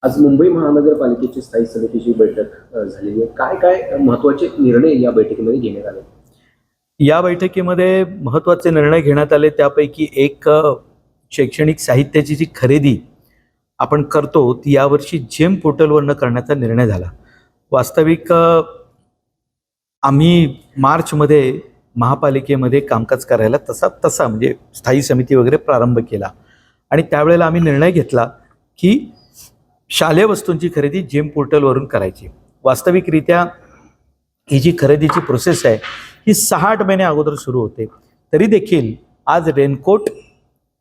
आज मुंबई महानगरपालिकेची स्थायी समितीची बैठक झालेली आहे. काय काय महत्त्वाचे निर्णय या बैठकीमध्ये घेण्यात आले? या बैठकीमध्ये महत्त्वाचे निर्णय घेण्यात आले. त्यापैकी एक शैक्षणिक साहित्याची जी खरेदी आपण करतो ती यावर्षी जेम पोर्टलवरनं करण्याचा निर्णय झाला. वास्तविक आम्ही मार्चमध्ये महापालिकेमध्ये कामकाज करायला तसा म्हणजे स्थायी समिती वगैरे प्रारंभ केला आणि त्यावेळेला आम्ही निर्णय घेतला की शालेय वस्तूंची खरेदी जेम पोर्टलवरून करायची. वास्तविकरित्या ही जी खरेदीची प्रोसेस आहे ही 6-8 महिने अगोदर सुरू होते. तरी देखील आज रेनकोट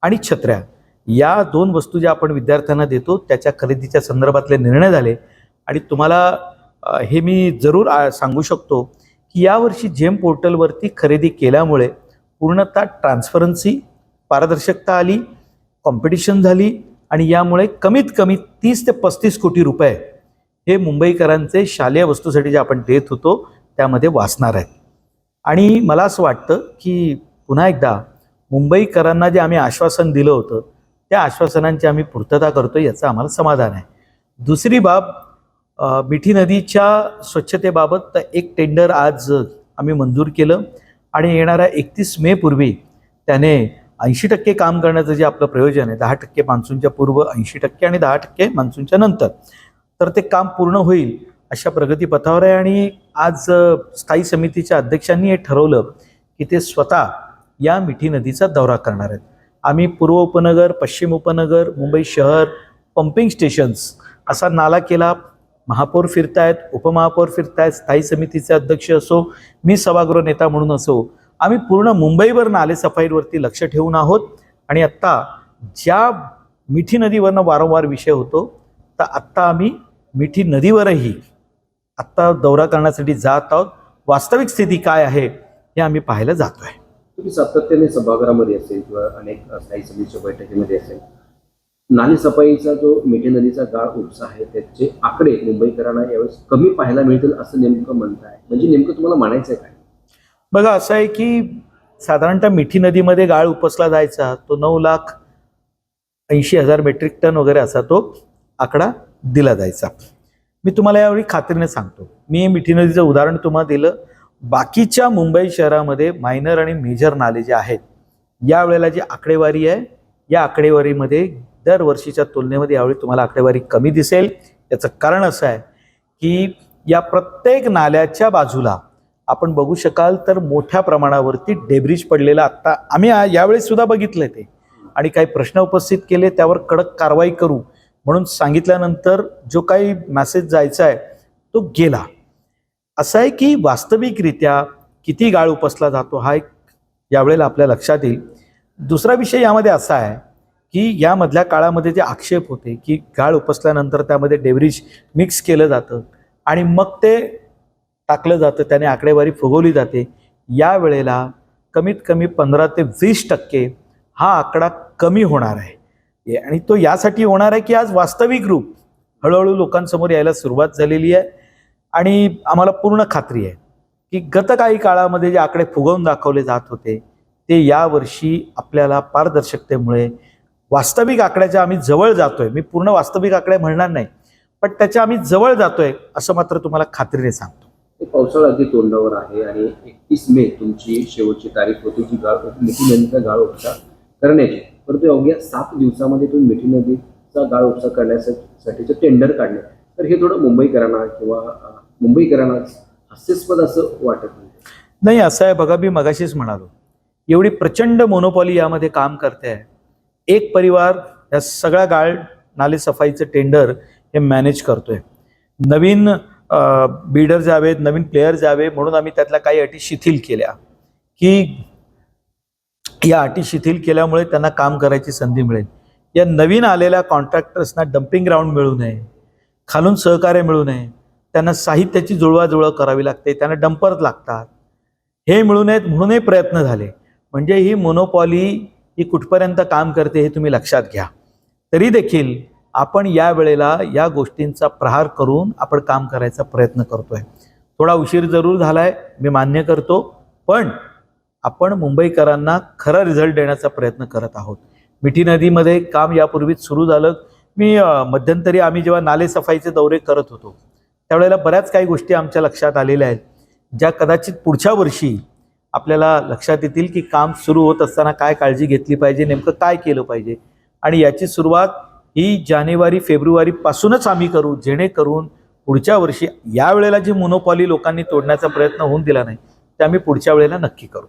आणि छत्र्या या 2 वस्तू ज्या आपण विद्यार्थ्यांना देतो त्याच्या खरेदीच्या संदर्भातले निर्णय झाले आणि तुम्हाला हे मी जरूर सांगू शकतो की यावर्षी जेम पोर्टलवरती खरेदी केल्यामुळे पूर्णतः ट्रान्सपरन्सी, पारदर्शकता आली, कॉम्पिटिशन झाली आणि यामुळे कमीत कमी 30 ते 35 कोटी रुपये हे मुंबईकरांचे शालेय वस्तूसाठी जे आपण देत होतो त्यामध्ये वाचणार आहेत. आणि मला असं वाटतं की पुन्हा एकदा मुंबईकरांना जे आम्ही आश्वासन दिलं होतं त्या आश्वासनांची आम्ही पूर्तता करतो याचं आम्हाला समाधान आहे. दुसरी बाब, मिठी नदीच्या स्वच्छतेबाबत एक टेंडर आज आम्ही मंजूर केलं आणि येणाऱ्या 31 मे पूर्वी त्याने 80% काम करण्याचं जे आपलं प्रयोजन आहे, 10% मान्सूनच्या पूर्व, 80% आणि 10% मान्सूनच्या नंतर, तर ते काम पूर्ण होईल अशा प्रगतीपथावर आहे. आणि आज स्थायी समितीच्या अध्यक्षांनी हे ठरवलं की ते स्वतः या मिठी नदीचा दौरा करणार आहेत. आम्ही पूर्व उपनगर, पश्चिम उपनगर, मुंबई शहर, पंपिंग स्टेशन्स असा नाला केला. महापौर फिरतायत, उपमहापौर फिरतायत, स्थायी समितीचे अध्यक्ष असो, मी सभागृह नेता म्हणून असो, आम्ही पूर्ण मुंबईवर नालेसफाईवरती लक्ष ठेवून आहोत. आणि आत्ता ज्या मिठी नदीवरनं वारंवार विषय होतो तर आत्ता आम्ही मिठी नदीवरही आत्ता दौरा करण्यासाठी जात आहोत. वास्तविक स्थिती काय आहे हे आम्ही पाहायला जातो आहे. तुम्ही सातत्याने सभागृहामध्ये असेल किंवा अनेक स्थायी समितीच्या बैठकीमध्ये असेल, नालेसफाईचा जो मिठी नदीचा गाळ उपसा आहे त्याचे आकडे मुंबईकरांना यावेळेस कमी पाहायला मिळतील असं नेमकं म्हणताय. म्हणजे नेमकं तुम्हाला म्हणायचं काय? बघा, असं आहे की साधारणतः मिठी नदीमध्ये गाळ उपसला जायचा तो 9,80,000 मेट्रिक टन वगैरे असा तो आकडा दिला जायचा. मी तुम्हाला यावेळी खात्रीने सांगतो, मी मिठी नदीचं उदाहरण तुम्हाला दिलं. बाकीच्या मुंबई शहरामध्ये मायनर आणि मेजर नाले जे आहेत यावेळेला जी आकडेवारी आहे या आकडेवारीमध्ये दरवर्षीच्या तुलनेमध्ये यावेळी तुम्हाला आकडेवारी कमी दिसेल. याचं कारण असं आहे की या प्रत्येक नाल्याच्या बाजूला आपण बघू शकाल तर मोठ्या प्रमाणावरती डेब्रिज पडलेला आत्ता आम्ही यावेळेस सुद्धा बघितलं ते आणि काही प्रश्न उपस्थित केले, त्यावर कडक कारवाई करू म्हणून सांगितल्यानंतर जो काही मेसेज जायचा आहे तो गेला. असं आहे की वास्तविकरित्या किती गाळ उपसला जातो हा एक यावेळेला आपल्या लक्षात येईल. दुसरा विषय यामध्ये असा आहे की यामधल्या काळामध्ये जे आक्षेप होते की गाळ उपसल्यानंतर त्यामध्ये डेब्रिज मिक्स केलं जातं आणि मग ते टाकलं जातं, त्याने आकडेवारी फुगवली जाते. यावेळेला कमीत कमी 15 ते 20% हा आकडा कमी होणार आहे. आणि तो यासाठी होणार आहे की आज वास्तविक रूप हळूहळू लोकांसमोर यायला सुरुवात झालेली आहे. आणि आम्हाला पूर्ण खात्री आहे की गत काही काळामध्ये जे आकडे फुगवून दाखवले जात होते ते यावर्षी आपल्याला पारदर्शकतेमुळे वास्तविक आकड्याच्या आम्ही जवळ जातोय. मी पूर्ण वास्तविक आकडे म्हणणार नाही, पण त्याच्या आम्ही जवळ जातोय असं मात्र तुम्हाला खात्रीने सांगतो. पावसाळा अगदी तोंडावर आहे आणि 31 मे तुमची शेवटची तारीख होती जी मिठी नदीचा गाळ उपसा करण्याची. परंतु अवघ्या 7 दिवसामध्ये तुम्ही मिठी नदीचा गाळ उपसा करण्यासाठीचं टेंडर काढले, तर हे थोडं मुंबईकरांना किंवा मुंबईकरांना हास्यास्पद असं वाटत नाही. असं आहे बघा, मी मगाशीच म्हणालो एवढी प्रचंड मोनोपॉली यामध्ये काम करते आहे. एक परिवार या सगळ्या गाळ नालेसफाईचं टेंडर हे मॅनेज करतोय. नवीन बिल्डर्स यावेत, नवीन प्लेयर्स यावे म्हणून आम्ही त्यातल्या काही अटी शिथिल केल्या की या अटी शिथिल केल्यामुळे त्यांना काम करायची संधी मिळेल. या नवीन आलेल्या कॉन्ट्रॅक्टर्सना डम्पिंग ग्राउंड मिळू नये, खालून सहकार्य मिळू नये, त्यांना साहित्याची जुळवाजुळव करावी लागते, त्यांना डंपर्स लागतात, हे मिळू नयेत म्हणूनही प्रयत्न झाले. म्हणजे ही मोनोपॉली ही कुठपर्यंत काम करते हे तुम्ही लक्षात घ्या. तरी देखील आपण या वेळेला या गोष्टींचा प्रहार करून आपण काम करायचा प्रयत्न करतोय. थोडा उशीर जरूर झालाय, मी मान्य करतो, पण आपण मुंबईकरांना खरा रिझल्ट देण्याचा प्रयत्न करत आहोत. मिठी नदीमध्ये काम यापूर्वीच सुरू झालं. मी मध्यंतरी आम्ही जेव्हा नालेसफाईचे दौरे करत होतो त्यावेळेला बऱ्याच काही गोष्टी आमच्या लक्षात आलेल्या आहेत, ज्या कदाचित पुढच्या वर्षी आपल्याला लक्षात येतील की काम सुरू होत असताना काय काळजी घेतली पाहिजे, नेमकं काय केलं पाहिजे. आणि याची सुरुवात ही जानेवारी-फेब्रुवारीपासूनच आम्ही करू, जेणेकरून पुढच्या वर्षी यावेळेला जी मोनोपॉली लोकांनी तोडण्याचा प्रयत्न होऊन दिला नाही ते आम्ही पुढच्या वेळेला नक्की करू.